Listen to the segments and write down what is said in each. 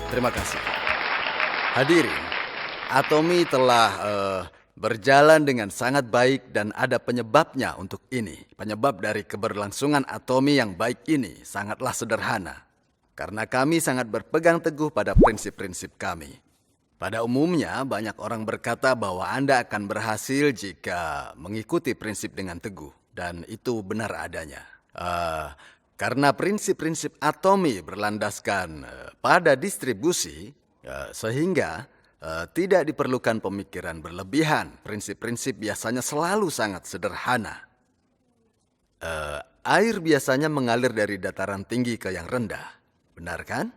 Terima kasih. Hadirin, Atomi telah berjalan dengan sangat baik dan ada penyebabnya untuk ini. Penyebab dari keberlangsungan Atomi yang baik ini sangatlah sederhana. Karena kami sangat berpegang teguh pada prinsip-prinsip kami. Pada umumnya, banyak orang berkata bahwa Anda akan berhasil jika mengikuti prinsip dengan teguh. Dan itu benar adanya. Karena prinsip-prinsip Atomi berlandaskan pada distribusi, sehingga tidak diperlukan pemikiran berlebihan. Prinsip-prinsip biasanya selalu sangat sederhana. Air biasanya mengalir dari dataran tinggi ke yang rendah. Benar kan?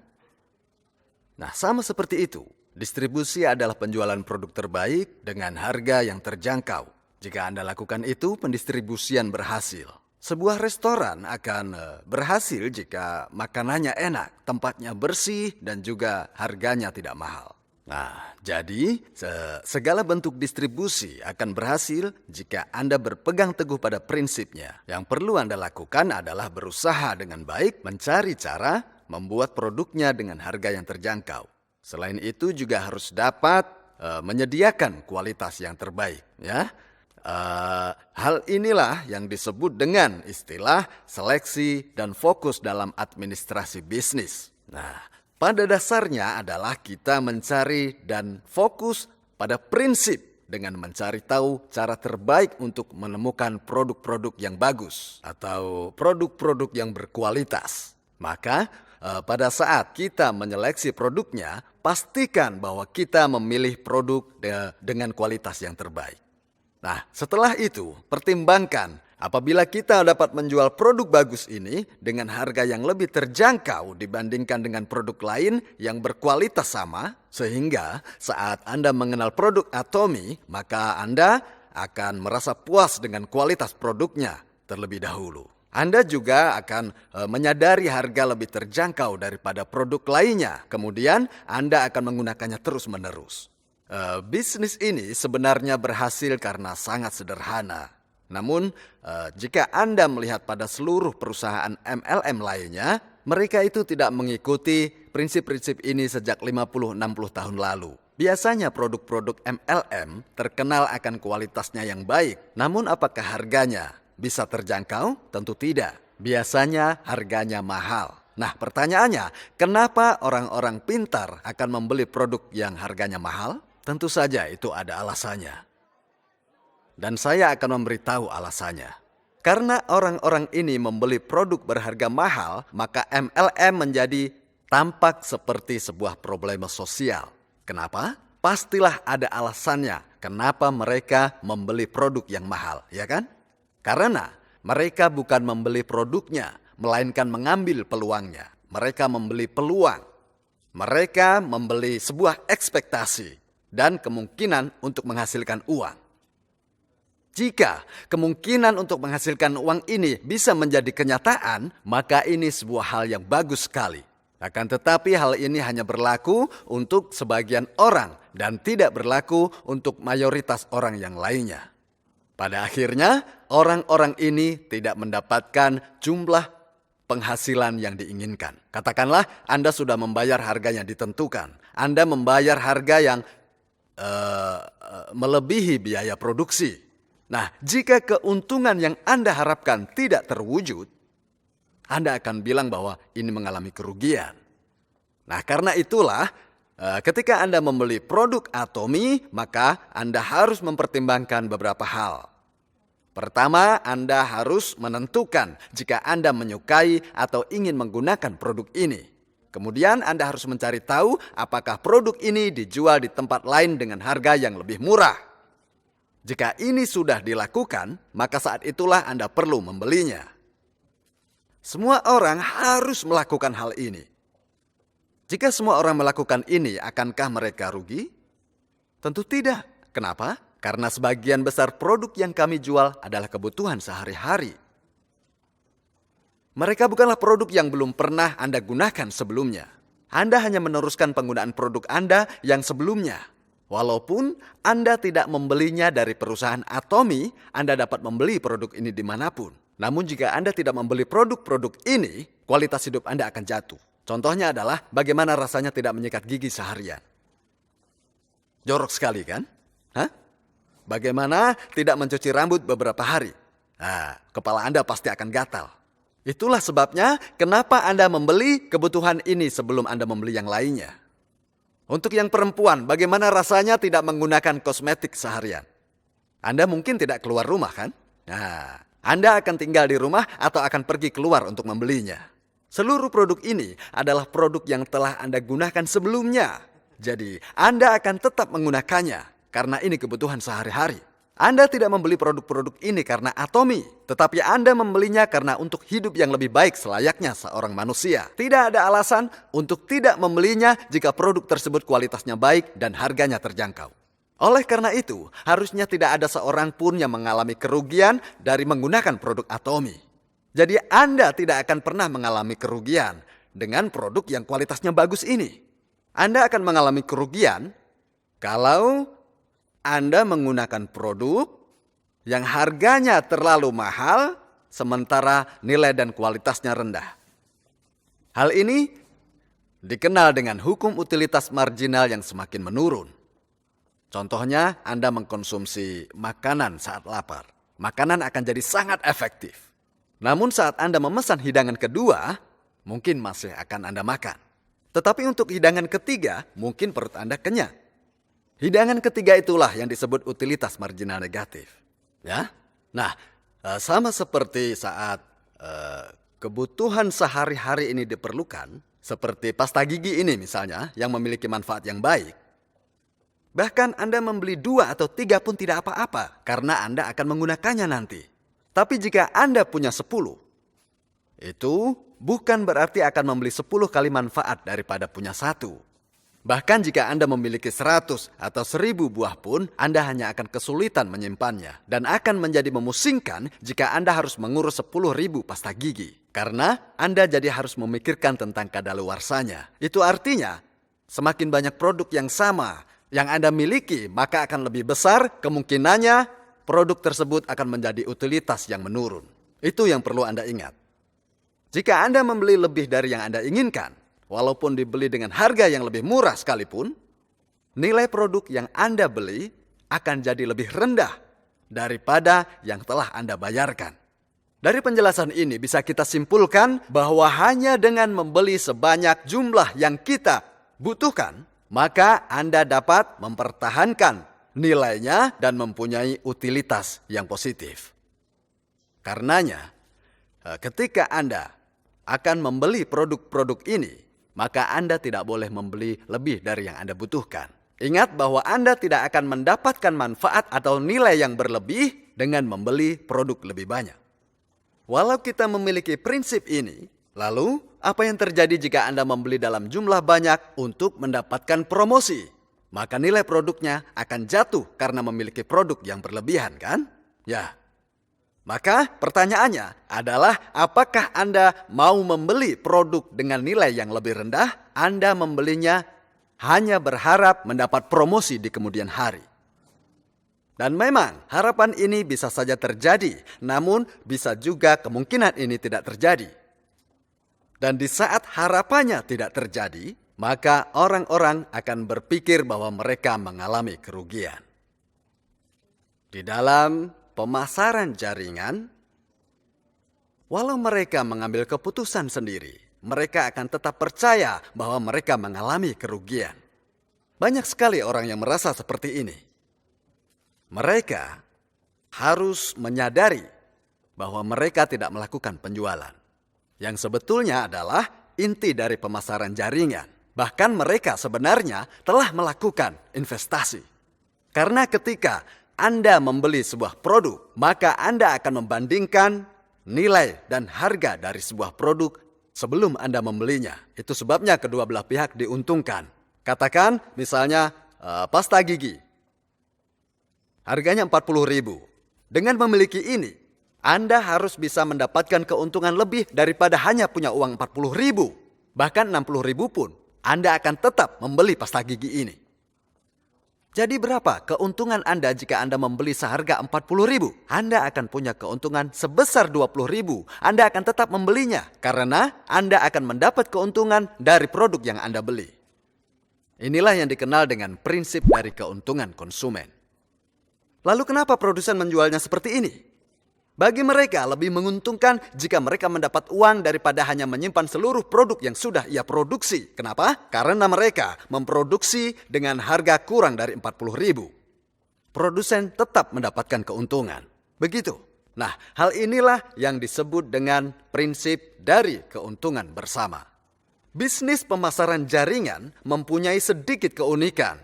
Nah, sama seperti itu. Distribusi adalah penjualan produk terbaik dengan harga yang terjangkau. Jika Anda lakukan itu, pendistribusian berhasil. Sebuah restoran akan berhasil jika makanannya enak, tempatnya bersih, dan juga harganya tidak mahal. Nah, jadi segala bentuk distribusi akan berhasil jika Anda berpegang teguh pada prinsipnya. Yang perlu Anda lakukan adalah berusaha dengan baik mencari cara membuat produknya dengan harga yang terjangkau. Selain itu juga harus dapat menyediakan kualitas yang terbaik, ya. Hal inilah yang disebut dengan istilah seleksi dan fokus dalam administrasi bisnis. Nah, pada dasarnya adalah kita mencari dan fokus pada prinsip dengan mencari tahu cara terbaik untuk menemukan produk-produk yang bagus atau produk-produk yang berkualitas. Maka pada saat kita menyeleksi produknya, pastikan bahwa kita memilih produk dengan kualitas yang terbaik. Nah, setelah itu, pertimbangkan apabila kita dapat menjual produk bagus ini dengan harga yang lebih terjangkau dibandingkan dengan produk lain yang berkualitas sama, sehingga saat Anda mengenal produk Atomi, maka Anda akan merasa puas dengan kualitas produknya terlebih dahulu. Anda juga akan menyadari harga lebih terjangkau daripada produk lainnya. Kemudian Anda akan menggunakannya terus-menerus. Bisnis ini sebenarnya berhasil karena sangat sederhana. Namun, jika Anda melihat pada seluruh perusahaan MLM lainnya, mereka itu tidak mengikuti prinsip-prinsip ini sejak 50-60 tahun lalu. Biasanya produk-produk MLM terkenal akan kualitasnya yang baik. Namun apakah harganya bisa terjangkau? Tentu tidak. Biasanya harganya mahal. Nah, pertanyaannya, kenapa orang-orang pintar akan membeli produk yang harganya mahal? Tentu saja itu ada alasannya. Dan saya akan memberitahu alasannya. Karena orang-orang ini membeli produk berharga mahal, maka MLM menjadi tampak seperti sebuah problema sosial. Kenapa? Pastilah ada alasannya kenapa mereka membeli produk yang mahal, ya kan? Karena mereka bukan membeli produknya, melainkan mengambil peluangnya. Mereka membeli peluang. Mereka membeli sebuah ekspektasi dan kemungkinan untuk menghasilkan uang. Jika kemungkinan untuk menghasilkan uang ini bisa menjadi kenyataan, maka ini sebuah hal yang bagus sekali. Akan tetapi hal ini hanya berlaku untuk sebagian orang dan tidak berlaku untuk mayoritas orang yang lainnya. Pada akhirnya, orang-orang ini tidak mendapatkan jumlah penghasilan yang diinginkan. Katakanlah Anda sudah membayar harga yang ditentukan. Anda membayar harga yang melebihi biaya produksi. Nah, jika keuntungan yang Anda harapkan tidak terwujud, Anda akan bilang bahwa ini mengalami kerugian. Nah, karena itulah ketika Anda membeli produk Atomi, maka Anda harus mempertimbangkan beberapa hal. Pertama, Anda harus menentukan jika Anda menyukai atau ingin menggunakan produk ini. Kemudian Anda harus mencari tahu apakah produk ini dijual di tempat lain dengan harga yang lebih murah. Jika ini sudah dilakukan, maka saat itulah Anda perlu membelinya. Semua orang harus melakukan hal ini. Jika semua orang melakukan ini, akankah mereka rugi? Tentu tidak. Kenapa? Karena sebagian besar produk yang kami jual adalah kebutuhan sehari-hari. Mereka bukanlah produk yang belum pernah Anda gunakan sebelumnya. Anda hanya meneruskan penggunaan produk Anda yang sebelumnya. Walaupun Anda tidak membelinya dari perusahaan Atomi, Anda dapat membeli produk ini dimanapun. Namun jika Anda tidak membeli produk-produk ini, kualitas hidup Anda akan jatuh. Contohnya adalah bagaimana rasanya tidak menyikat gigi seharian. Jorok sekali kan? Hah? Bagaimana tidak mencuci rambut beberapa hari? Nah, kepala Anda pasti akan gatal. Itulah sebabnya kenapa Anda membeli kebutuhan ini sebelum Anda membeli yang lainnya. Untuk yang perempuan, bagaimana rasanya tidak menggunakan kosmetik seharian? Anda mungkin tidak keluar rumah kan? Nah, Anda akan tinggal di rumah atau akan pergi keluar untuk membelinya. Seluruh produk ini adalah produk yang telah Anda gunakan sebelumnya. Jadi, Anda akan tetap menggunakannya karena ini kebutuhan sehari-hari. Anda tidak membeli produk-produk ini karena atomi, tetapi Anda membelinya karena untuk hidup yang lebih baik selayaknya seorang manusia. Tidak ada alasan untuk tidak membelinya jika produk tersebut kualitasnya baik dan harganya terjangkau. Oleh karena itu, harusnya tidak ada seorang pun yang mengalami kerugian dari menggunakan produk atomi. Jadi Anda tidak akan pernah mengalami kerugian dengan produk yang kualitasnya bagus ini. Anda akan mengalami kerugian kalau Anda menggunakan produk yang harganya terlalu mahal sementara nilai dan kualitasnya rendah. Hal ini dikenal dengan hukum utilitas marginal yang semakin menurun. Contohnya, Anda mengkonsumsi makanan saat lapar. Makanan akan jadi sangat efektif. Namun saat Anda memesan hidangan kedua, mungkin masih akan Anda makan. Tetapi untuk hidangan ketiga, mungkin perut Anda kenyang. Hidangan ketiga itulah yang disebut utilitas marginal negatif. Ya, nah, sama seperti saat kebutuhan sehari-hari ini diperlukan, seperti pasta gigi ini misalnya, yang memiliki manfaat yang baik. Bahkan Anda membeli 2 atau 3 pun tidak apa-apa, karena Anda akan menggunakannya nanti. Tapi jika Anda punya 10, itu bukan berarti akan membeli 10 kali manfaat daripada punya 1. Bahkan jika Anda memiliki 100 atau 1000 buah pun, Anda hanya akan kesulitan menyimpannya. Dan akan menjadi memusingkan jika Anda harus mengurus 10.000 pasta gigi. Karena Anda jadi harus memikirkan tentang kadaluarsanya. Itu artinya, semakin banyak produk yang sama yang Anda miliki, maka akan lebih besar kemungkinannya produk tersebut akan menjadi utilitas yang menurun. Itu yang perlu Anda ingat. Jika Anda membeli lebih dari yang Anda inginkan, walaupun dibeli dengan harga yang lebih murah sekalipun, nilai produk yang Anda beli akan jadi lebih rendah daripada yang telah Anda bayarkan. Dari penjelasan ini bisa kita simpulkan bahwa hanya dengan membeli sebanyak jumlah yang kita butuhkan, maka Anda dapat mempertahankan nilainya dan mempunyai utilitas yang positif. Karenanya, ketika Anda akan membeli produk-produk ini, maka Anda tidak boleh membeli lebih dari yang Anda butuhkan. Ingat bahwa Anda tidak akan mendapatkan manfaat atau nilai yang berlebih dengan membeli produk lebih banyak. Walau kita memiliki prinsip ini, lalu apa yang terjadi jika Anda membeli dalam jumlah banyak untuk mendapatkan promosi? Maka nilai produknya akan jatuh karena memiliki produk yang berlebihan, kan? Ya. Maka pertanyaannya adalah apakah Anda mau membeli produk dengan nilai yang lebih rendah? Anda membelinya hanya berharap mendapat promosi di kemudian hari. Dan memang harapan ini bisa saja terjadi, namun bisa juga kemungkinan ini tidak terjadi. Dan di saat harapannya tidak terjadi, maka orang-orang akan berpikir bahwa mereka mengalami kerugian. Di dalam pemasaran jaringan, walau mereka mengambil keputusan sendiri, mereka akan tetap percaya bahwa mereka mengalami kerugian. Banyak sekali orang yang merasa seperti ini. Mereka harus menyadari bahwa mereka tidak melakukan penjualan. Yang sebetulnya adalah inti dari pemasaran jaringan. Bahkan mereka sebenarnya telah melakukan investasi. Karena ketika Anda membeli sebuah produk, maka Anda akan membandingkan nilai dan harga dari sebuah produk sebelum Anda membelinya. Itu sebabnya kedua belah pihak diuntungkan. Katakan misalnya pasta gigi. Harganya 40.000. Dengan memiliki ini, Anda harus bisa mendapatkan keuntungan lebih daripada hanya punya uang 40.000. Bahkan 60.000 pun, Anda akan tetap membeli pasta gigi ini. Jadi berapa keuntungan Anda jika Anda membeli seharga 40.000? Anda akan punya keuntungan sebesar 20.000. Anda akan tetap membelinya karena Anda akan mendapat keuntungan dari produk yang Anda beli. Inilah yang dikenal dengan prinsip dari keuntungan konsumen. Lalu kenapa produsen menjualnya seperti ini? Bagi mereka lebih menguntungkan jika mereka mendapat uang daripada hanya menyimpan seluruh produk yang sudah ia produksi. Kenapa? Karena mereka memproduksi dengan harga kurang dari 40.000. Produsen tetap mendapatkan keuntungan. Begitu. Nah, hal inilah yang disebut dengan prinsip dari keuntungan bersama. Bisnis pemasaran jaringan mempunyai sedikit keunikan.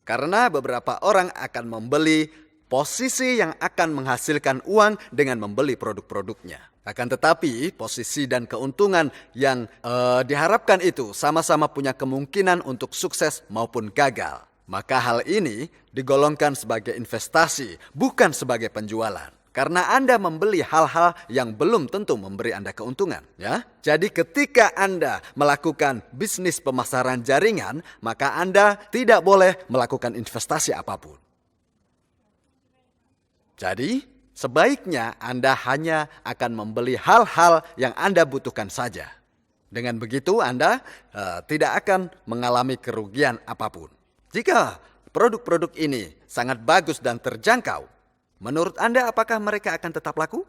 Karena beberapa orang akan membeli posisi yang akan menghasilkan uang dengan membeli produk-produknya. Akan tetapi, posisi dan keuntungan yang diharapkan itu sama-sama punya kemungkinan untuk sukses maupun gagal. Maka hal ini digolongkan sebagai investasi, bukan sebagai penjualan. Karena Anda membeli hal-hal yang belum tentu memberi Anda keuntungan. Ya? Jadi ketika Anda melakukan bisnis pemasaran jaringan, maka Anda tidak boleh melakukan investasi apapun. Jadi, sebaiknya Anda hanya akan membeli hal-hal yang Anda butuhkan saja. Dengan begitu, Anda tidak akan mengalami kerugian apapun. Jika produk-produk ini sangat bagus dan terjangkau, menurut Anda apakah mereka akan tetap laku?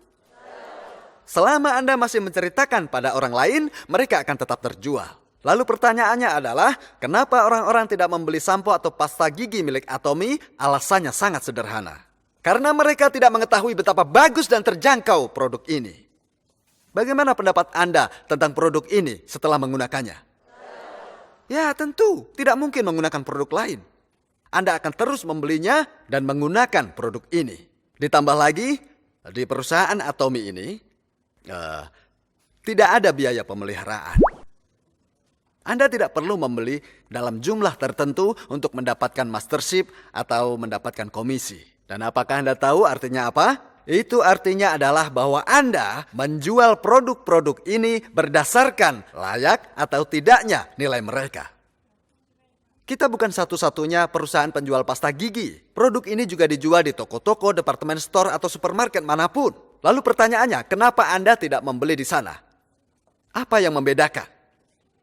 Selama Anda masih menceritakan pada orang lain, mereka akan tetap terjual. Lalu pertanyaannya adalah, kenapa orang-orang tidak membeli sampo atau pasta gigi milik Atomy? Alasannya sangat sederhana. Karena mereka tidak mengetahui betapa bagus dan terjangkau produk ini. Bagaimana pendapat Anda tentang produk ini setelah menggunakannya? Ya tentu, tidak mungkin menggunakan produk lain. Anda akan terus membelinya dan menggunakan produk ini. Ditambah lagi, di perusahaan Atomy ini, tidak ada biaya pemeliharaan. Anda tidak perlu membeli dalam jumlah tertentu untuk mendapatkan mastership atau mendapatkan komisi. Dan apakah Anda tahu artinya apa? Itu artinya adalah bahwa Anda menjual produk-produk ini berdasarkan layak atau tidaknya nilai mereka. Kita bukan satu-satunya perusahaan penjual pasta gigi. Produk ini juga dijual di toko-toko, departemen store, atau supermarket manapun. Lalu pertanyaannya, kenapa Anda tidak membeli di sana? Apa yang membedakan?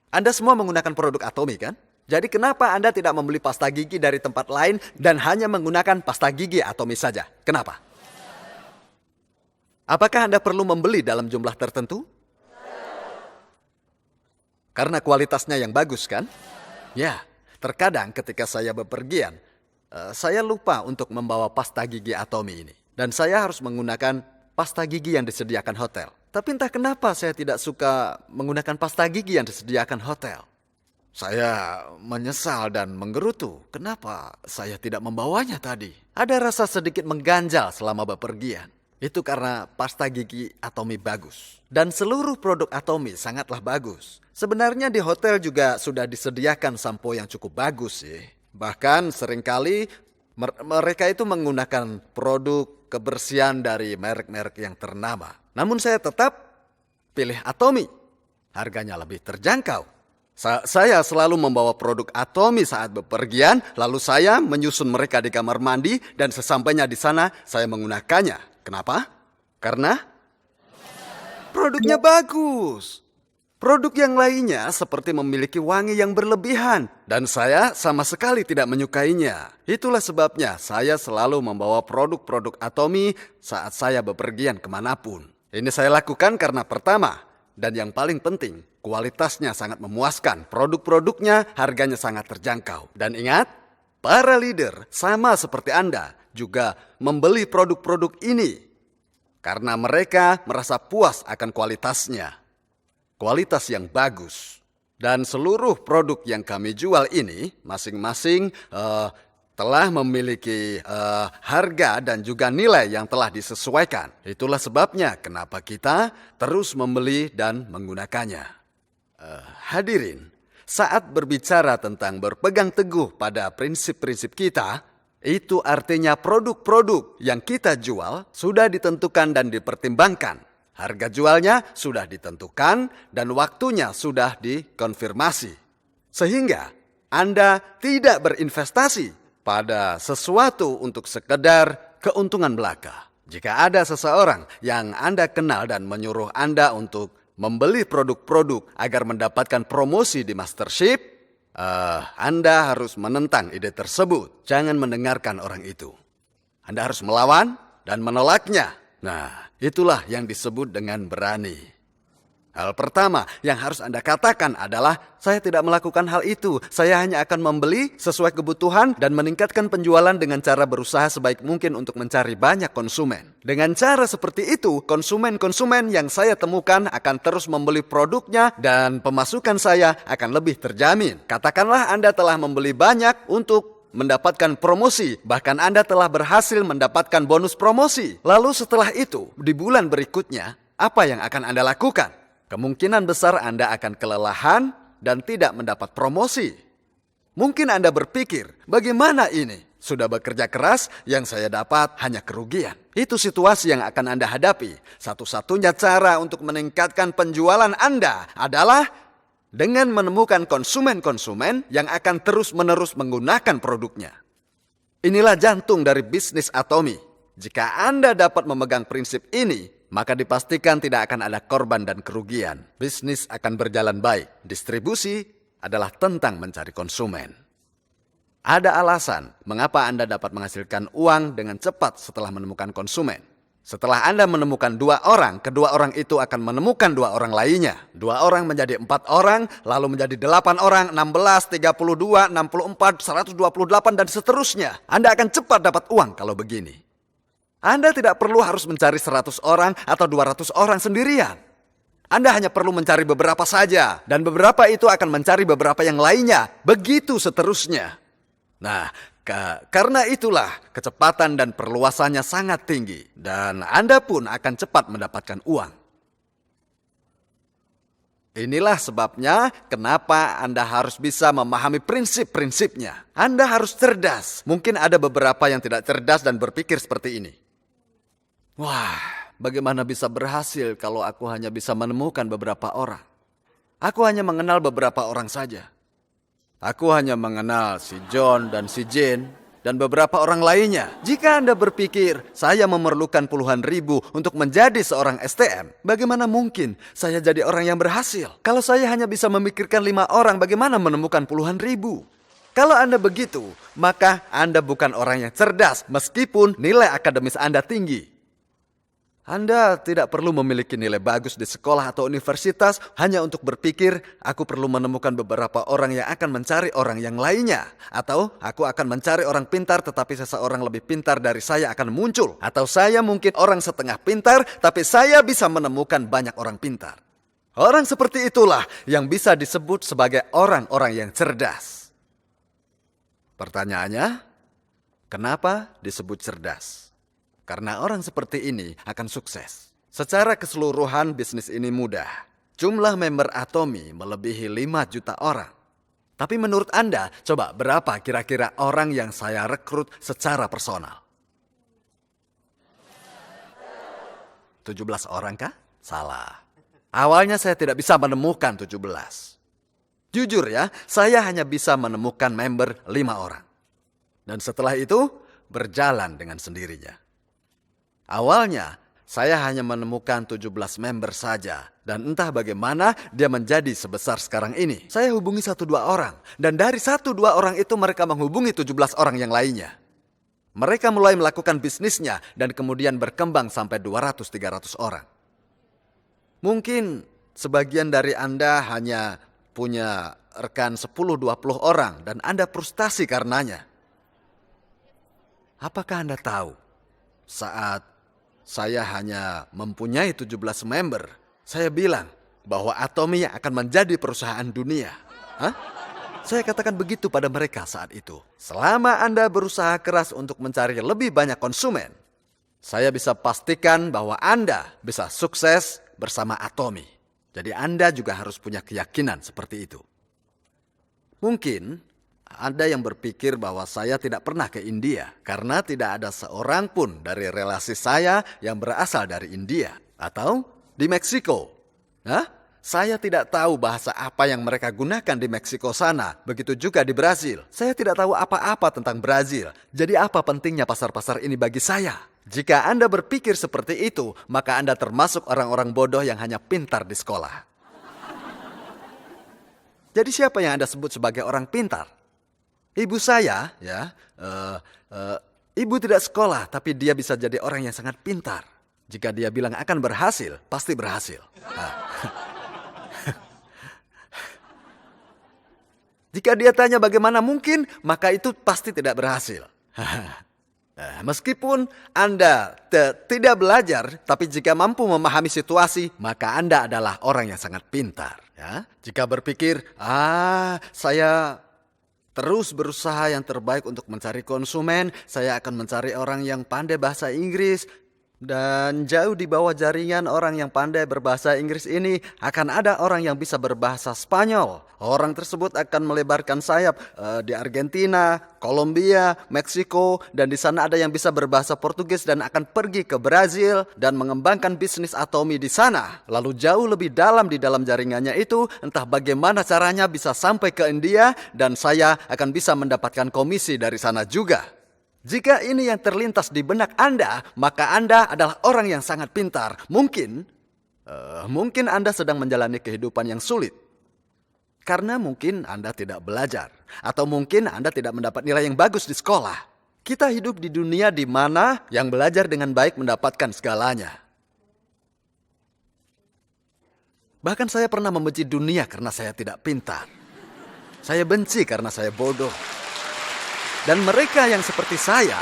Anda semua menggunakan produk Atomy kan? Jadi kenapa Anda tidak membeli pasta gigi dari tempat lain dan hanya menggunakan pasta gigi Atomy saja? Kenapa? Apakah Anda perlu membeli dalam jumlah tertentu? Karena kualitasnya yang bagus kan? Ya, terkadang ketika saya bepergian, saya lupa untuk membawa pasta gigi Atomy ini. Dan saya harus menggunakan pasta gigi yang disediakan hotel. Tapi entah kenapa saya tidak suka menggunakan pasta gigi yang disediakan hotel. Saya menyesal dan menggerutu. Kenapa saya tidak membawanya tadi? Ada rasa sedikit mengganjal selama bepergian. Itu karena pasta gigi Atomy bagus. Dan seluruh produk Atomy sangatlah bagus. Sebenarnya di hotel juga sudah disediakan sampo yang cukup bagus sih. Bahkan seringkali mereka itu menggunakan produk kebersihan dari merek-merek yang ternama. Namun saya tetap pilih Atomy. Harganya lebih terjangkau. Saya selalu membawa produk Atomy saat bepergian, lalu saya menyusun mereka di kamar mandi, dan sesampainya di sana saya menggunakannya. Kenapa? Karena produknya bagus. Produk yang lainnya seperti memiliki wangi yang berlebihan, dan saya sama sekali tidak menyukainya. Itulah sebabnya saya selalu membawa produk-produk Atomy saat saya bepergian kemanapun. Ini saya lakukan karena pertama, dan yang paling penting, kualitasnya sangat memuaskan. Produk-produknya harganya sangat terjangkau. Dan ingat, para leader sama seperti Anda juga membeli produk-produk ini karena mereka merasa puas akan kualitasnya. Kualitas yang bagus. Dan seluruh produk yang kami jual ini masing-masing telah memiliki harga dan juga nilai yang telah disesuaikan. Itulah sebabnya kenapa kita terus membeli dan menggunakannya. Hadirin, saat berbicara tentang berpegang teguh pada prinsip-prinsip kita, itu artinya produk-produk yang kita jual sudah ditentukan dan dipertimbangkan. Harga jualnya sudah ditentukan dan waktunya sudah dikonfirmasi. Sehingga Anda tidak berinvestasi pada sesuatu untuk sekedar keuntungan belaka. Jika ada seseorang yang Anda kenal dan menyuruh Anda untuk membeli produk-produk agar mendapatkan promosi di Mastership, Anda harus menentang ide tersebut. Jangan mendengarkan orang itu. Anda harus melawan dan menolaknya. Nah, itulah yang disebut dengan berani. Hal pertama yang harus Anda katakan adalah, saya tidak melakukan hal itu. Saya hanya akan membeli sesuai kebutuhan dan meningkatkan penjualan dengan cara berusaha sebaik mungkin untuk mencari banyak konsumen. Dengan cara seperti itu, konsumen-konsumen yang saya temukan akan terus membeli produknya dan pemasukan saya akan lebih terjamin. Katakanlah Anda telah membeli banyak untuk mendapatkan promosi, bahkan Anda telah berhasil mendapatkan bonus promosi. Lalu setelah itu, di bulan berikutnya, apa yang akan Anda lakukan? Kemungkinan besar Anda akan kelelahan dan tidak mendapat promosi. Mungkin Anda berpikir, bagaimana ini? Sudah bekerja keras, yang saya dapat hanya kerugian. Itu situasi yang akan Anda hadapi. Satu-satunya cara untuk meningkatkan penjualan Anda adalah dengan menemukan konsumen-konsumen yang akan terus-menerus menggunakan produknya. Inilah jantung dari bisnis Atomy. Jika Anda dapat memegang prinsip ini, maka dipastikan tidak akan ada korban dan kerugian. Bisnis akan berjalan baik. Distribusi adalah tentang mencari konsumen. Ada alasan mengapa Anda dapat menghasilkan uang dengan cepat setelah menemukan konsumen. Setelah Anda menemukan 2 orang, kedua orang itu akan menemukan 2 orang lainnya. 2 orang menjadi 4 orang, lalu menjadi 8 orang, 16, 32, 64, 128, dan seterusnya. Anda akan cepat dapat uang kalau begini. Anda tidak perlu harus mencari 100 orang atau 200 orang sendirian. Anda hanya perlu mencari beberapa saja, dan beberapa itu akan mencari beberapa yang lainnya. Begitu seterusnya. Nah, karena itulah kecepatan dan perluasannya sangat tinggi, dan Anda pun akan cepat mendapatkan uang. Inilah sebabnya kenapa Anda harus bisa memahami prinsip-prinsipnya. Anda harus cerdas. Mungkin ada beberapa yang tidak cerdas dan berpikir seperti ini. Wah, bagaimana bisa berhasil kalau aku hanya bisa menemukan beberapa orang? Aku hanya mengenal beberapa orang saja. Aku hanya mengenal si John dan si Jane dan beberapa orang lainnya. Jika Anda berpikir, saya memerlukan puluhan ribu untuk menjadi seorang STM, bagaimana mungkin saya jadi orang yang berhasil? Kalau saya hanya bisa memikirkan 5 orang, bagaimana menemukan puluhan ribu? Kalau Anda begitu, maka Anda bukan orang yang cerdas meskipun nilai akademis Anda tinggi. Anda tidak perlu memiliki nilai bagus di sekolah atau universitas hanya untuk berpikir, aku perlu menemukan beberapa orang yang akan mencari orang yang lainnya. Atau, aku akan mencari orang pintar tetapi seseorang lebih pintar dari saya akan muncul. Atau saya mungkin orang setengah pintar tapi saya bisa menemukan banyak orang pintar. Orang seperti itulah yang bisa disebut sebagai orang-orang yang cerdas. Pertanyaannya, kenapa disebut cerdas? Karena orang seperti ini akan sukses. Secara keseluruhan bisnis ini mudah. Jumlah member Atomy melebihi 5 juta orang. Tapi menurut Anda, coba berapa kira-kira orang yang saya rekrut secara personal? 17 orang kah? Salah. Awalnya saya tidak bisa menemukan 17. Jujur ya, saya hanya bisa menemukan member 5 orang. Dan setelah itu, berjalan dengan sendirinya. Awalnya, saya hanya menemukan 17 member saja. Dan entah bagaimana dia menjadi sebesar sekarang ini. Saya hubungi 1-2 orang. Dan dari 1-2 orang itu mereka menghubungi 17 orang yang lainnya. Mereka mulai melakukan bisnisnya dan kemudian berkembang sampai 200-300 orang. Mungkin sebagian dari Anda hanya punya rekan 10-20 orang dan Anda frustasi karenanya. Apakah Anda tahu saat saya hanya mempunyai 17 member, saya bilang bahwa Atomy akan menjadi perusahaan dunia. Hah? Saya katakan begitu pada mereka saat itu. Selama Anda berusaha keras untuk mencari lebih banyak konsumen, saya bisa pastikan bahwa Anda bisa sukses bersama Atomy. Jadi Anda juga harus punya keyakinan seperti itu. Mungkin ada yang berpikir bahwa saya tidak pernah ke India karena tidak ada seorang pun dari relasi saya yang berasal dari India atau di Meksiko. Hah? Saya tidak tahu bahasa apa yang mereka gunakan di Meksiko sana. Begitu juga di Brasil. Saya tidak tahu apa-apa tentang Brasil. Jadi apa pentingnya pasar-pasar ini bagi saya? Jika Anda berpikir seperti itu, maka Anda termasuk orang-orang bodoh yang hanya pintar di sekolah. Jadi siapa yang Anda sebut sebagai orang pintar? Ibu saya, ibu tidak sekolah, tapi dia bisa jadi orang yang sangat pintar. Jika dia bilang akan berhasil, pasti berhasil. Jika dia tanya bagaimana mungkin, maka itu pasti tidak berhasil. Meskipun Anda tidak belajar, tapi jika mampu memahami situasi, maka Anda adalah orang yang sangat pintar. Ya? Jika berpikir, saya terus berusaha yang terbaik untuk mencari konsumen, saya akan mencari orang yang pandai bahasa Inggris, dan jauh di bawah jaringan orang yang pandai berbahasa Inggris ini akan ada orang yang bisa berbahasa Spanyol. Orang tersebut akan melebarkan sayap di Argentina, Kolombia, Meksiko, dan di sana ada yang bisa berbahasa Portugis dan akan pergi ke Brazil dan mengembangkan bisnis Atomy di sana. Lalu jauh lebih dalam di dalam jaringannya itu, entah bagaimana caranya bisa sampai ke India dan saya akan bisa mendapatkan komisi dari sana juga. Jika ini yang terlintas di benak Anda, maka Anda adalah orang yang sangat pintar. Mungkin Anda sedang menjalani kehidupan yang sulit. Karena mungkin Anda tidak belajar. Atau mungkin Anda tidak mendapat nilai yang bagus di sekolah. Kita hidup di dunia di mana yang belajar dengan baik mendapatkan segalanya. Bahkan saya pernah membenci dunia karena saya tidak pintar. Saya benci karena saya bodoh. Dan mereka yang seperti saya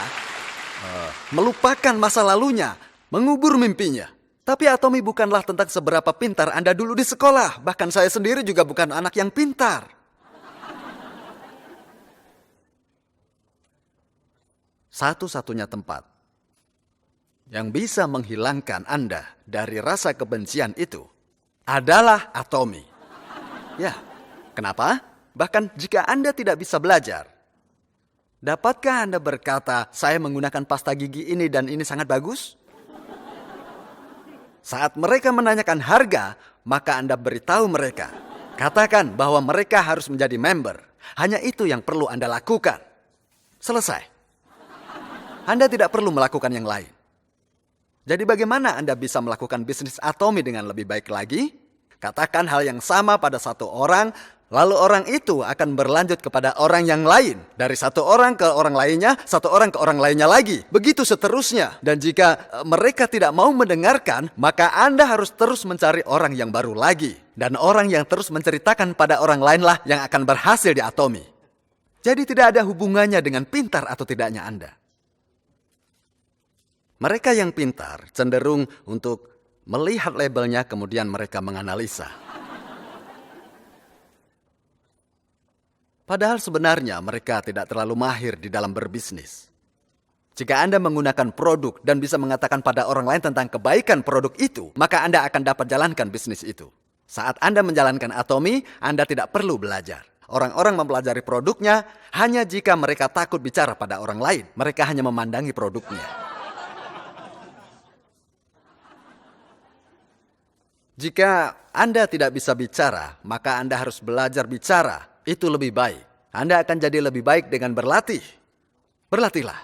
melupakan masa lalunya, mengubur mimpinya. Tapi Atomy bukanlah tentang seberapa pintar Anda dulu di sekolah. Bahkan saya sendiri juga bukan anak yang pintar. Satu-satunya tempat yang bisa menghilangkan Anda dari rasa kebencian itu adalah Atomy. Ya, kenapa? Bahkan jika Anda tidak bisa belajar, dapatkah Anda berkata, saya menggunakan pasta gigi ini dan ini sangat bagus? Saat mereka menanyakan harga, maka Anda beritahu mereka. Katakan bahwa mereka harus menjadi member. Hanya itu yang perlu Anda lakukan. Selesai. Anda tidak perlu melakukan yang lain. Jadi bagaimana Anda bisa melakukan bisnis Atomy dengan lebih baik lagi? Katakan hal yang sama pada satu orang, lalu orang itu akan berlanjut kepada orang yang lain. Dari satu orang ke orang lainnya, satu orang ke orang lainnya lagi. Begitu seterusnya. Dan jika mereka tidak mau mendengarkan, maka Anda harus terus mencari orang yang baru lagi. Dan orang yang terus menceritakan pada orang lainlah yang akan berhasil di Atomy. Jadi tidak ada hubungannya dengan pintar atau tidaknya Anda. Mereka yang pintar cenderung untuk melihat labelnya kemudian mereka menganalisa. Padahal sebenarnya mereka tidak terlalu mahir di dalam berbisnis. Jika Anda menggunakan produk dan bisa mengatakan pada orang lain tentang kebaikan produk itu, maka Anda akan dapat jalankan bisnis itu. Saat Anda menjalankan Atomy, Anda tidak perlu belajar. Orang-orang mempelajari produknya hanya jika mereka takut bicara pada orang lain. Mereka hanya memandangi produknya. Jika Anda tidak bisa bicara, maka Anda harus belajar bicara. Itu lebih baik. Anda akan jadi lebih baik dengan berlatih. Berlatihlah.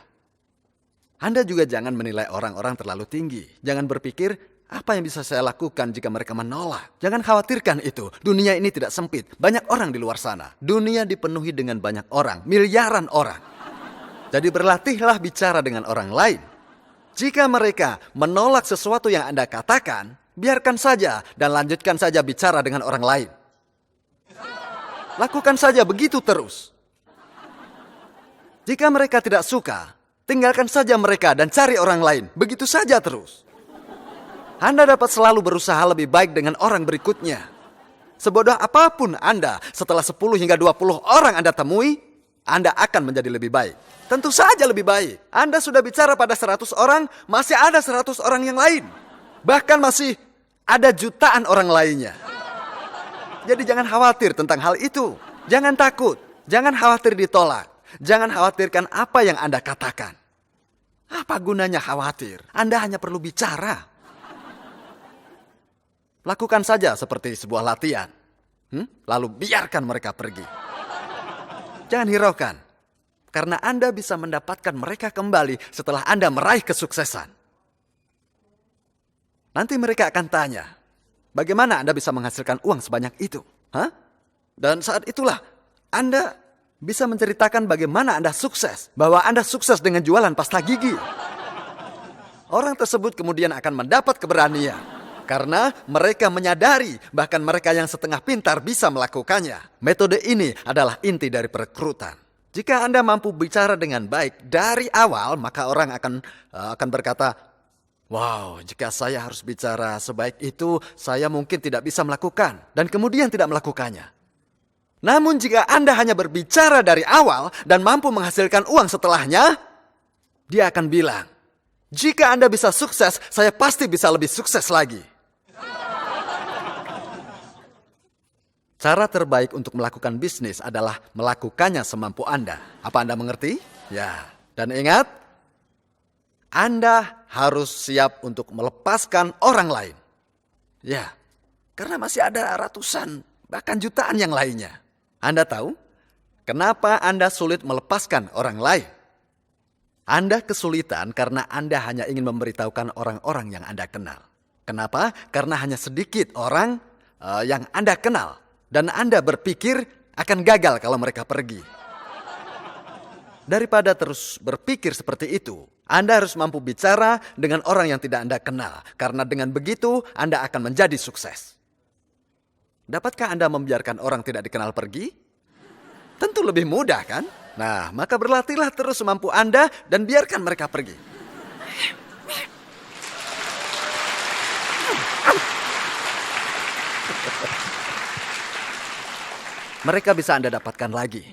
Anda juga jangan menilai orang-orang terlalu tinggi. Jangan berpikir, apa yang bisa saya lakukan jika mereka menolak? Jangan khawatirkan itu. Dunia ini tidak sempit. Banyak orang di luar sana. Dunia dipenuhi dengan banyak orang. Miliaran orang. Jadi berlatihlah bicara dengan orang lain. Jika mereka menolak sesuatu yang Anda katakan, biarkan saja dan lanjutkan saja bicara dengan orang lain. Lakukan saja begitu terus. Jika mereka tidak suka, tinggalkan saja mereka dan cari orang lain. Begitu saja terus. Anda dapat selalu berusaha lebih baik dengan orang berikutnya. Sebodoh apapun Anda, setelah 10 hingga 20 orang Anda temui, Anda akan menjadi lebih baik. Tentu saja lebih baik. Anda sudah bicara pada 100 orang, masih ada 100 orang yang lain. Bahkan masih ada jutaan orang lainnya. Jadi jangan khawatir tentang hal itu. Jangan takut. Jangan khawatir ditolak. Jangan khawatirkan apa yang Anda katakan. Apa gunanya khawatir? Anda hanya perlu bicara. Lakukan saja seperti sebuah latihan. Lalu biarkan mereka pergi. Jangan hiraukan. Karena Anda bisa mendapatkan mereka kembali setelah Anda meraih kesuksesan. Nanti mereka akan tanya, bagaimana Anda bisa menghasilkan uang sebanyak itu? Dan saat itulah Anda bisa menceritakan bagaimana Anda sukses. Bahwa Anda sukses dengan jualan pasta gigi. Orang tersebut kemudian akan mendapat keberanian. Karena mereka menyadari bahkan mereka yang setengah pintar bisa melakukannya. Metode ini adalah inti dari perekrutan. Jika Anda mampu bicara dengan baik dari awal, maka orang akan berkata, wow, jika saya harus bicara sebaik itu, saya mungkin tidak bisa melakukan. Dan kemudian tidak melakukannya. Namun jika Anda hanya berbicara dari awal dan mampu menghasilkan uang setelahnya, dia akan bilang, jika Anda bisa sukses, saya pasti bisa lebih sukses lagi. Cara terbaik untuk melakukan bisnis adalah melakukannya semampu Anda. Apa Anda mengerti? Ya. Dan ingat, Anda harus siap untuk melepaskan orang lain. Ya, karena masih ada ratusan, bahkan jutaan yang lainnya. Anda tahu, kenapa Anda sulit melepaskan orang lain? Anda kesulitan karena Anda hanya ingin memberitahukan orang-orang yang Anda kenal. Kenapa? Karena hanya sedikit orang yang Anda kenal. Dan Anda berpikir akan gagal kalau mereka pergi. Daripada terus berpikir seperti itu, Anda harus mampu bicara dengan orang yang tidak Anda kenal. Karena dengan begitu, Anda akan menjadi sukses. Dapatkah Anda membiarkan orang tidak dikenal pergi? Tentu lebih mudah, kan? Nah, maka berlatihlah terus semampu Anda dan biarkan mereka pergi. Mereka bisa Anda dapatkan lagi.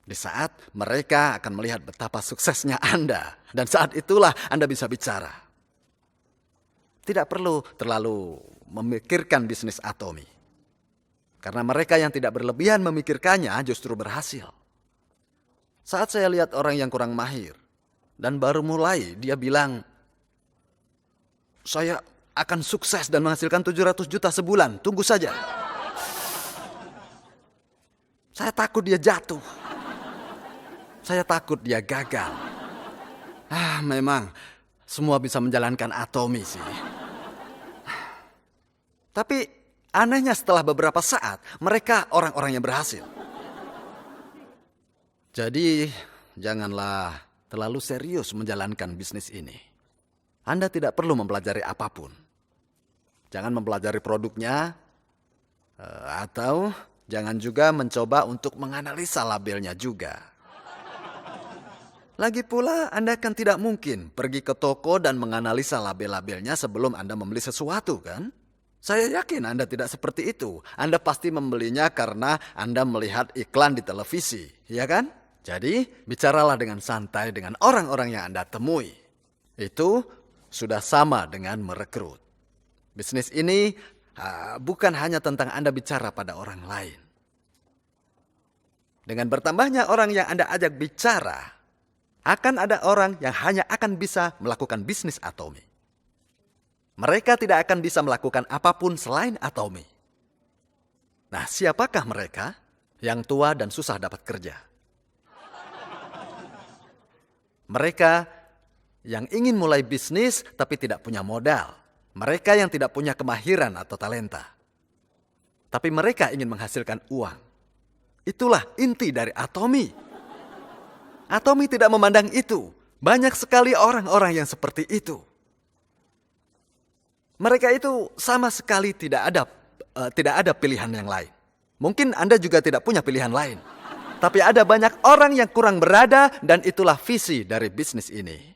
Di saat mereka akan melihat betapa suksesnya Anda. Dan saat itulah Anda bisa bicara. Tidak perlu terlalu memikirkan bisnis atomi. Karena mereka yang tidak berlebihan memikirkannya justru berhasil. Saat saya lihat orang yang kurang mahir. Dan baru mulai dia bilang, saya akan sukses dan menghasilkan 700 juta sebulan. Tunggu saja. Saya takut dia jatuh. Saya takut dia gagal. Memang semua bisa menjalankan atomi sih. Tapi anehnya setelah beberapa saat, mereka orang-orang yang berhasil. Jadi janganlah terlalu serius menjalankan bisnis ini. Anda tidak perlu mempelajari apapun. Jangan mempelajari produknya atau jangan juga mencoba untuk menganalisa labelnya juga. Lagi pula, Anda kan tidak mungkin pergi ke toko dan menganalisa label-labelnya sebelum Anda membeli sesuatu, kan? Saya yakin Anda tidak seperti itu. Anda pasti membelinya karena Anda melihat iklan di televisi, ya kan? Jadi, bicaralah dengan santai dengan orang-orang yang Anda temui. Itu sudah sama dengan merekrut. Bisnis ini bukan hanya tentang Anda bicara pada orang lain. Dengan bertambahnya orang yang Anda ajak bicara, akan ada orang yang hanya akan bisa melakukan bisnis atomi. Mereka tidak akan bisa melakukan apapun selain atomi. Nah, siapakah mereka? Yang tua dan susah dapat kerja. Mereka yang ingin mulai bisnis tapi tidak punya modal. Mereka yang tidak punya kemahiran atau talenta. Tapi mereka ingin menghasilkan uang. Itulah inti dari atomi. Atomi tidak memandang itu. Banyak sekali orang-orang yang seperti itu. Mereka itu sama sekali tidak ada pilihan yang lain. Mungkin Anda juga tidak punya pilihan lain. Tapi ada banyak orang yang kurang berada dan itulah visi dari bisnis ini.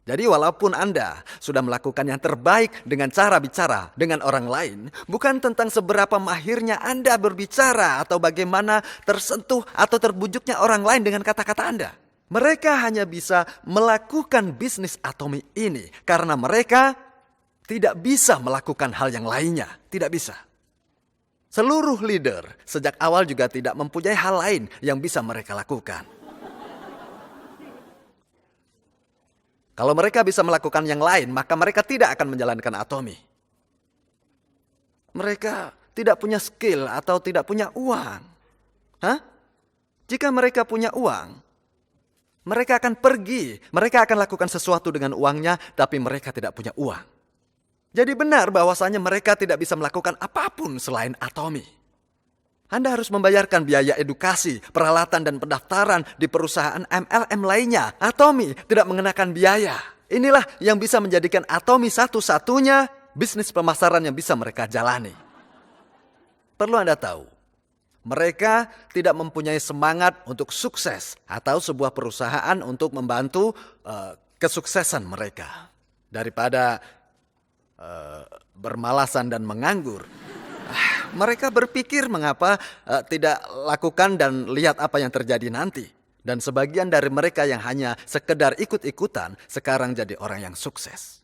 Jadi walaupun Anda sudah melakukan yang terbaik dengan cara bicara dengan orang lain, bukan tentang seberapa mahirnya Anda berbicara atau bagaimana tersentuh atau terbujuknya orang lain dengan kata-kata Anda. Mereka hanya bisa melakukan bisnis atomi ini karena mereka tidak bisa melakukan hal yang lainnya. Tidak bisa. Seluruh leader sejak awal juga tidak mempunyai hal lain yang bisa mereka lakukan. Kalau mereka bisa melakukan yang lain, maka mereka tidak akan menjalankan atomi. mereka tidak punya skill atau tidak punya uang? Hah? Jika mereka punya uang, mereka akan pergi, mereka akan lakukan sesuatu dengan uangnya, tapi mereka tidak punya uang. Jadi benar bahwasanya mereka tidak bisa melakukan apapun selain Atomy. Anda harus membayarkan biaya edukasi, peralatan dan pendaftaran di perusahaan MLM lainnya. Atomy tidak mengenakan biaya. Inilah yang bisa menjadikan Atomy satu-satunya bisnis pemasaran yang bisa mereka jalani. Perlu Anda tahu, mereka tidak mempunyai semangat untuk sukses atau sebuah perusahaan untuk membantu kesuksesan mereka. Daripada bermalasan dan menganggur, mereka berpikir mengapa tidak lakukan dan lihat apa yang terjadi nanti. Dan sebagian dari mereka yang hanya sekedar ikut-ikutan sekarang jadi orang yang sukses.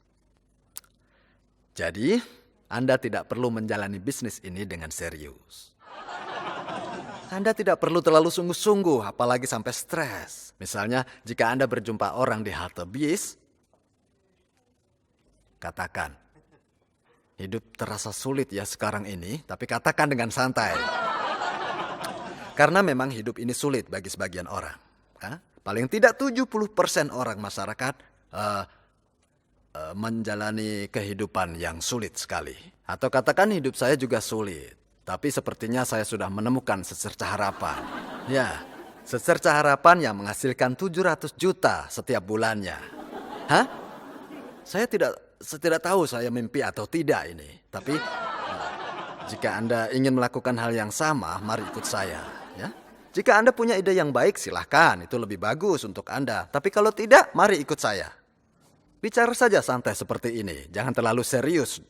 Jadi, Anda tidak perlu menjalani bisnis ini dengan serius. Anda tidak perlu terlalu sungguh-sungguh, apalagi sampai stres. Misalnya, jika Anda berjumpa orang di halte bis, katakan, hidup terasa sulit ya sekarang ini, tapi katakan dengan santai. Karena memang hidup ini sulit bagi sebagian orang. Paling tidak 70% orang masyarakat menjalani kehidupan yang sulit sekali. Atau katakan hidup saya juga sulit, tapi sepertinya saya sudah menemukan secerca harapan. Ya, secerca harapan yang menghasilkan 700 juta setiap bulannya. Saya tidak tahu saya mimpi atau tidak ini. Tapi jika Anda ingin melakukan hal yang sama, mari ikut saya. Ya. Jika Anda punya ide yang baik, silahkan. Itu lebih bagus untuk Anda. Tapi kalau tidak, mari ikut saya. Bicara saja santai seperti ini. Jangan terlalu serius.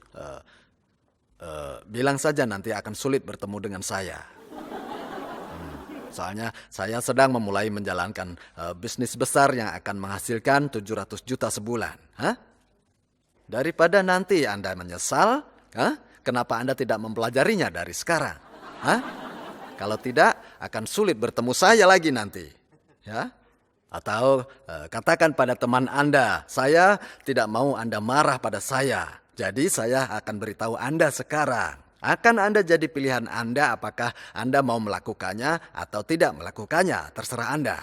Bilang saja nanti akan sulit bertemu dengan saya. Soalnya saya sedang memulai menjalankan bisnis besar yang akan menghasilkan 700 juta sebulan. Daripada nanti Anda menyesal, kenapa Anda tidak mempelajarinya dari sekarang? Kalau tidak, akan sulit bertemu saya lagi nanti. Ya? Atau katakan pada teman Anda, saya tidak mau Anda marah pada saya. Jadi saya akan beritahu Anda sekarang. Akan Anda jadi pilihan Anda apakah Anda mau melakukannya atau tidak melakukannya. Terserah Anda.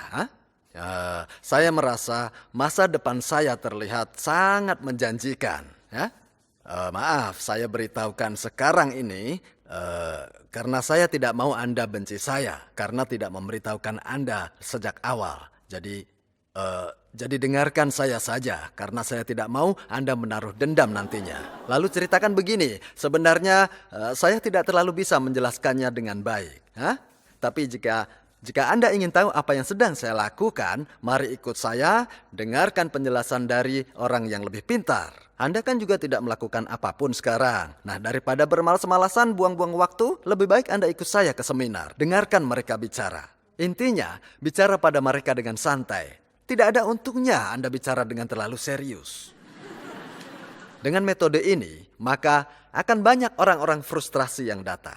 Saya merasa masa depan saya terlihat sangat menjanjikan. Maaf, saya beritahukan sekarang ini karena saya tidak mau Anda benci saya, karena tidak memberitahukan Anda sejak awal. Jadi dengarkan saya saja, karena saya tidak mau Anda menaruh dendam nantinya. Lalu ceritakan begini, sebenarnya saya tidak terlalu bisa menjelaskannya dengan baik. Tapi jika Anda ingin tahu apa yang sedang saya lakukan, mari ikut saya, dengarkan penjelasan dari orang yang lebih pintar. Anda kan juga tidak melakukan apapun sekarang. Nah, daripada bermalas-malasan buang-buang waktu, lebih baik Anda ikut saya ke seminar. Dengarkan mereka bicara. Intinya, bicara pada mereka dengan santai. Tidak ada untungnya Anda bicara dengan terlalu serius. Dengan metode ini, maka akan banyak orang-orang frustrasi yang datang.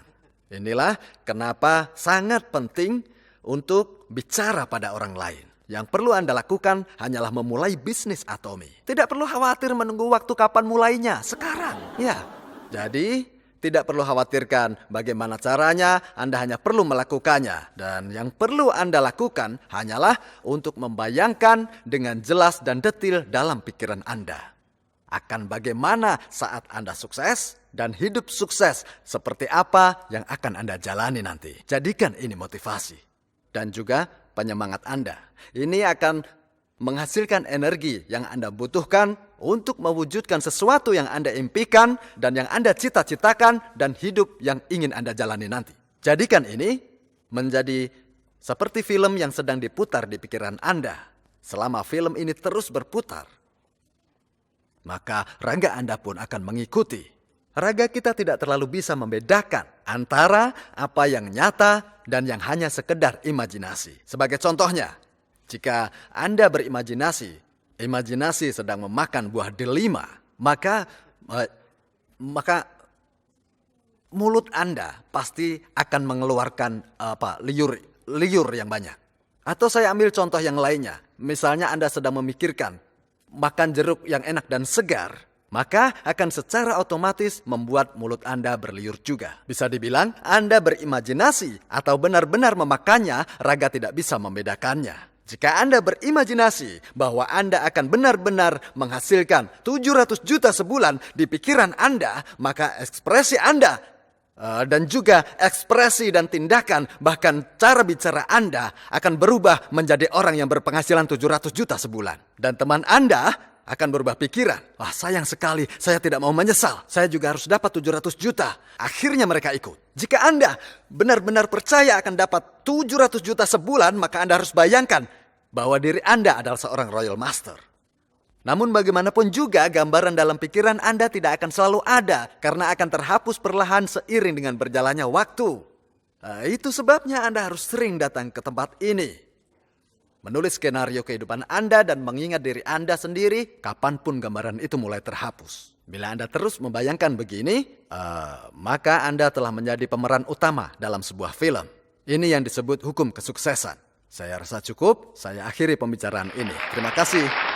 Inilah kenapa sangat penting untuk bicara pada orang lain. Yang perlu Anda lakukan hanyalah memulai bisnis Atomy. Tidak perlu khawatir menunggu waktu kapan mulainya, sekarang. Ya, jadi tidak perlu khawatirkan bagaimana caranya, Anda hanya perlu melakukannya. Dan yang perlu Anda lakukan hanyalah untuk membayangkan dengan jelas dan detil dalam pikiran Anda. Akan bagaimana saat Anda sukses dan hidup sukses seperti apa yang akan Anda jalani nanti. Jadikan ini motivasi. Dan juga penyemangat Anda. Ini akan menghasilkan energi yang Anda butuhkan untuk mewujudkan sesuatu yang Anda impikan dan yang Anda cita-citakan dan hidup yang ingin Anda jalani nanti. Jadikan ini menjadi seperti film yang sedang diputar di pikiran Anda. Selama film ini terus berputar, maka raga Anda pun akan mengikuti. Raga kita tidak terlalu bisa membedakan antara apa yang nyata dan yang hanya sekedar imajinasi. Sebagai contohnya, jika Anda berimajinasi, imajinasi sedang memakan buah delima, maka mulut Anda pasti akan mengeluarkan liur yang banyak. Atau saya ambil contoh yang lainnya. Misalnya Anda sedang memikirkan makan jeruk yang enak dan segar, maka akan secara otomatis membuat mulut Anda berliur juga. Bisa dibilang Anda berimajinasi atau benar-benar memakannya, raga tidak bisa membedakannya. Jika Anda berimajinasi bahwa Anda akan benar-benar menghasilkan 700 juta sebulan di pikiran Anda, maka ekspresi Anda dan juga ekspresi dan tindakan, bahkan cara bicara Anda akan berubah menjadi orang yang berpenghasilan 700 juta sebulan. Dan teman Anda akan berubah pikiran. Wah, sayang sekali, saya tidak mau menyesal. Saya juga harus dapat 700 juta. Akhirnya mereka ikut. Jika Anda benar-benar percaya akan dapat 700 juta sebulan, maka Anda harus bayangkan bahwa diri Anda adalah seorang Royal Master. Namun bagaimanapun juga, gambaran dalam pikiran Anda tidak akan selalu ada, karena akan terhapus perlahan seiring dengan berjalannya waktu. Itu sebabnya Anda harus sering datang ke tempat ini. Menulis skenario kehidupan Anda dan mengingat diri Anda sendiri, kapanpun gambaran itu mulai terhapus. Bila Anda terus membayangkan begini, maka Anda telah menjadi pemeran utama dalam sebuah film. Ini yang disebut hukum kesuksesan. Saya rasa cukup, saya akhiri pembicaraan ini. Terima kasih.